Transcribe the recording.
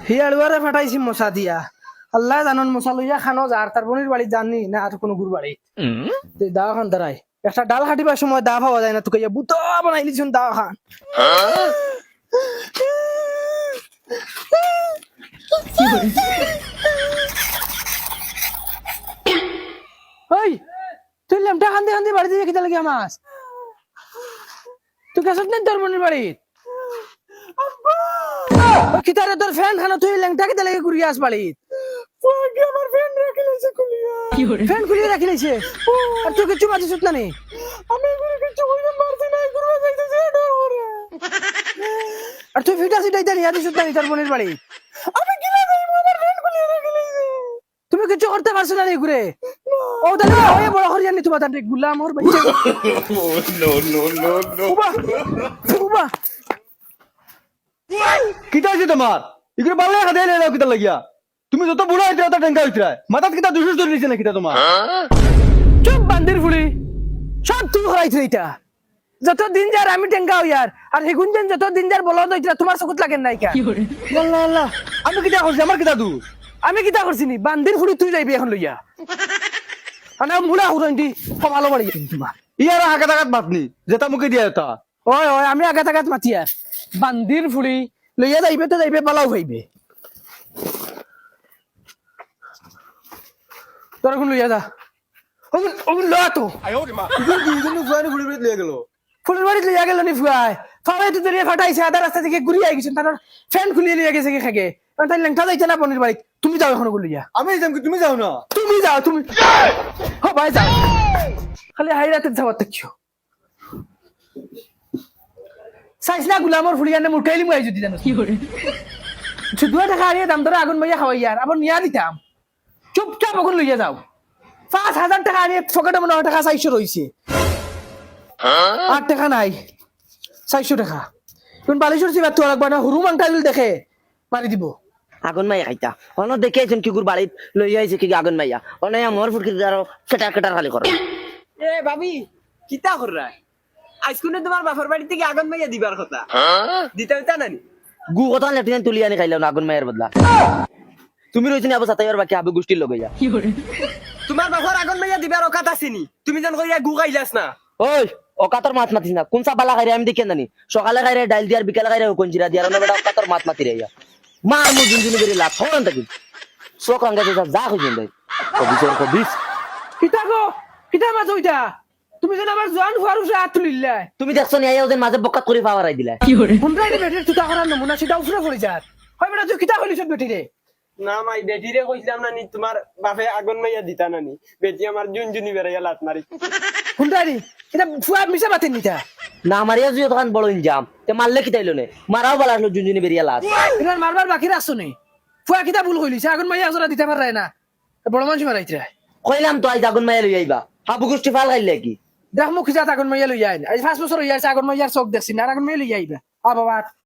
হিয়ালুয়ারে ফাটাইছি মশা দিয়া আল্লাহ জানন মশা লইয়া খানো যার তার বোনের বাড়ি জাননি না আর কোনো গুর বাড়ি দাওয়া খান দাঁড়াই একটা ডাল কাটিবার সময় দা পাওয়া যায় না তোকে বুতো বানাই দিছুন দাওয়া খান ওই তুই লেমটা খান্দি খান্দি বাড়ি দিয়ে কিতা লাগে মাছ তুই গেছত নেই তোর বোনের বাড়ি কিতারে তোর ফ্যান খানো তুই লেংটা কিতা লাগে ঘুরিয়ে আস বাড়ি আমার ফ্যান রাখি লাইছে খুলিয়া ফ্যান খুলিয়ে রাখি লাইছে আর তুই কিছু মাছিস না নি আমি কিছু কইতে পারছি না ঘুরবা যাইতেছে আর তুই ফিটা সিটাইতে নিয়া দিছ না তোর বোনের বাড়ি আমি কিলা যাই আমার ফ্যান খুলিয়ে রাখি লাইছে তুমি কিছু করতে পারছ না নি ঘুরে ও দাদা ওই বড় হরিয়া নি তোমার তাতে গুলাম ওর বাচ্চা নো নো নো নো উবা কিতা হইছে তোমার ইগুলো বাংলা খাদে লে দাও কিতা লাগিয়া তুমি যত বুড়া হইতে তত টেঙ্কা হইতে মাথাত কিতা দুশুস ধরে নিছে না কিতা তোমার চুপ বান্দির ফুলি সব তুই হরাইছিস এটা যত দিন যার আমি টেঙ্কা হই আর হেগুন দিন যত দিন যার বলদ হইতরা তোমার চকুত লাগেন নাই কা আল্লাহ আল্লাহ আমি কিতা করছি আমার কিতা দোষ আমি কিতা করছি নি বান্দির ফুলি তুই যাইবি এখন লইয়া আনা মুড়া হুরন্ডি ভালো বাড়ি তোমার ইয়ার হাকা টাকাত মাতনি যেটা মুখে দিয়া তা ওই ওই আমি আগাত আগাত মাতি আর বান্দির ফুলি লইয়া যাইবে তো যাইবে পালাও হইবে তোর এখন লইয়া যা ওগুন লয়া তো দুইজনে ফুয়ানি ফুড়ি বেত লিয়ে গেল ফুলের বাড়ি লইয়া গেল নি ফুয়াই ফাওয়াই তো দরিয়া ফাটাইছে আধা রাস্তা থেকে ঘুরিয়ে আই গেছেন তার ফ্যান খুলিয়ে লিয়ে গেছে কি খাগে তাই লেংটা যাইতে না পনির বাড়ি তুমি যাও এখন লইয়া আমি যাম কি তুমি যাও না তুমি যাও তুমি ও ভাই যাও খালি হাই রাতে যাওয়ার তাকিও সাইজ না গুলামর ফুলিয়ানে মুটাইলি মুই যদি জানো কি করে 2 টাকা আরিয়ে দাম ধরে আগুন মাইয়া খাওয়াই আর আবার নিয়া দিতাম চুপচাপ এখন লইয়া যাও 5,000 টাকা আনিয়ে পকেটে মনে 9 টাকা 400 রইছে 8 টাকা নাই 400 টাকা কোন বালিশর সিবা তো লাগবা না হুরু মাংটাইল দেখে মারি দিব আগুন মাইয়া খাইতা অন দেখেছেন কি গুর বাড়িত লই আইছে কি আগুন মাইয়া অনয়া মোর ফুটকি দারো কেটার কেটার খালি করে এ ভাবি কিতা কররা আজকুনে তোমার বাপের বাড়ি থেকে আগুন মাইয়া দিবার কথা দিতে হইতা নানি গু কথা লেটিন তুলি আনি খাইলাম আগুন মাইয়ার বদলা তুমি রইছিনি আবু সাতাইবার বাকি আবু গোষ্ঠীর লগাইয়া তোমার বাপর আগুন মাইয়া দিবার অকাত আসেনি তুমি যেন কইয়া গু খাইলাস না ওই অকাতর মাছ মাতিস না কোন সাবালা খাইরে আমি দেখেন জানি সকালে খাইরে ডাইল দিয়ার বিকালে খাইরে কোনজিরা দিয়ার না বেটা অকাতর মাছ মাতি রে মার মু জুনজুনি বেরি লাভ হরন থাকি শোক আঙ্গা যা কইছেন ভাই কবিস কিতা গো কিতা মাছ ওইটা তুমি যেন আমার জোয়ান ফুয়ার উপরে হাত তুলিলা তুমি দেখছো নি আইয়া ওদের মাঝে বকাত করে পাওয়ারাই দিলা হুন্ডাইনি বেটির তুতা করার নমুনা সেটা উপরে পড়ে যার হয় বেটা তুই কিতা কইলিস বেটি রে না মাই বেটিরে কইছিলাম নানি তোমার বাপে আগুন মাইয়া দিতা নানি বেটি আমার জুনজুনি বেরাইয়া লাত মারি হুন্ডাইনি এটা ফুয়া মিশা বাতেন নিতা না মারিয়া জুয়ে তখন বড় ইনজাম তে মারলে কি তাইলো নে মারাও বলা আসলো জুনজুনি বেরিয়া লাভ এটা মারবার বাকি রাখছো নি ফুয়া কিতা ভুল কইলিস আগুন মাইয়া জরা দিতে পারে না বড় মানুষ মারাইতরা কইলাম তো আজ আগুন মাইয়া লই আইবা হাবু গোষ্ঠী ফাল খাইলে কি দেখ মুখ খিজা আগুন মাইয়া লই আইন আজ 5 বছর হইয়াছে আগুন মাইয়ার চোখ দেখছি না আগুন মাইয়া লই আইবা আ বাবা